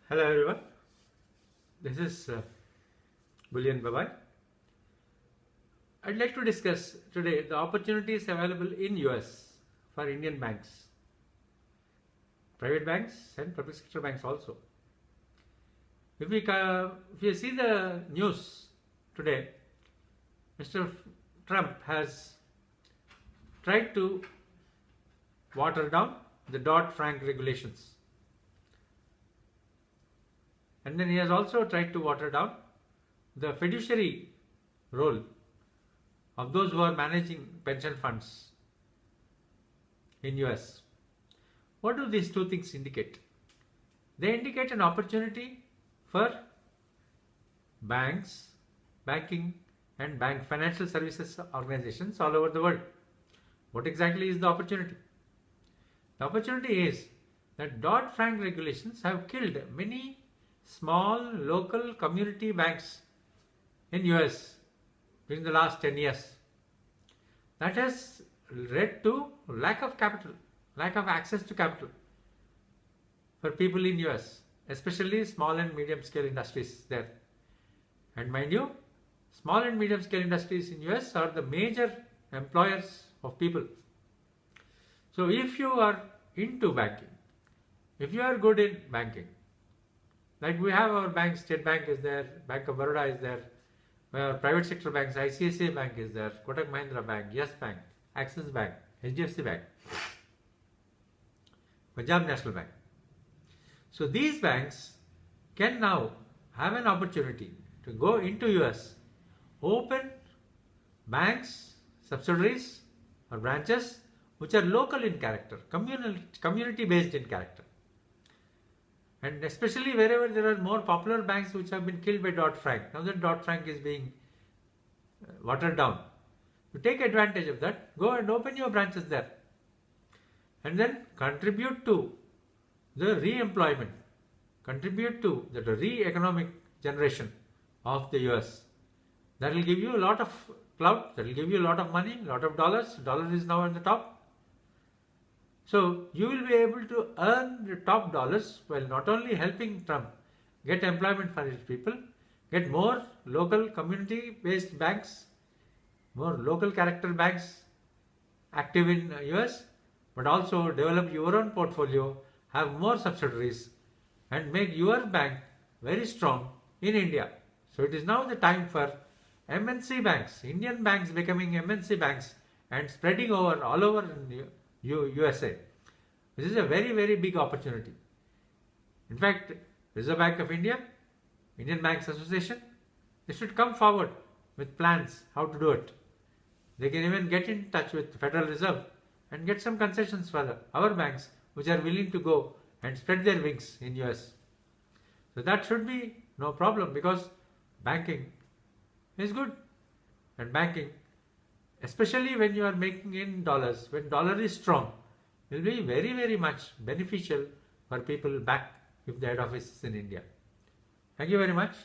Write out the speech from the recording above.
Hello everyone, this is Bullion Babai. I'd like to discuss today the opportunities available in US for Indian banks, private banks and public sector banks also. If you see the news today, Mr. Trump has tried to water down the Dodd-Frank regulations. And then he has also tried to water down the fiduciary role of those who are managing pension funds in US. What do these two things indicate? They indicate an opportunity for banks, banking and financial services organizations all over the world. What exactly is the opportunity? The opportunity is that Dodd-Frank regulations have killed many small local community banks in US during the last 10 years. That has led to lack of capital, lack of access to capital for people in US, especially small and medium scale industries there. And mind you, small and medium scale industries in US are the major employers of people. So if you are into banking, if you are good in banking, like we have our banks, State Bank is there, Bank of Baroda is there, private sector banks, ICICI Bank is there, Kotak Mahindra Bank, Yes Bank, Axis Bank, HDFC Bank, Punjab National Bank. So these banks can now have an opportunity to go into US, open banks, subsidiaries or branches which are local in character, community based in character. And especially wherever there are more popular banks which have been killed by Dodd-Frank. Now that Dodd-Frank is being watered down, you take advantage of that, go and open your branches there. And then contribute to the re-employment, contribute to the re-economic generation of the US. That will give you a lot of clout, that will give you a lot of money, a lot of dollars. Dollar is now on the top. So you will be able to earn the top dollars while not only helping Trump get employment for his people, get more local community based banks, more local character banks active in US, but also develop your own portfolio, have more subsidiaries and make your bank very strong in India. So it is now the time for MNC banks, Indian banks becoming MNC banks and spreading over all over in USA. This is a very, very big opportunity. In fact, Reserve Bank of India, Indian Banks Association, they should come forward with plans how to do it. They can even get in touch with the Federal Reserve and get some concessions for our banks which are willing to go and spread their wings in US. So that should be no problem because banking is good. And banking, especially when you are making in dollars, when dollar is strong, will be very, very much beneficial for people back if the head office is in India. Thank you very much.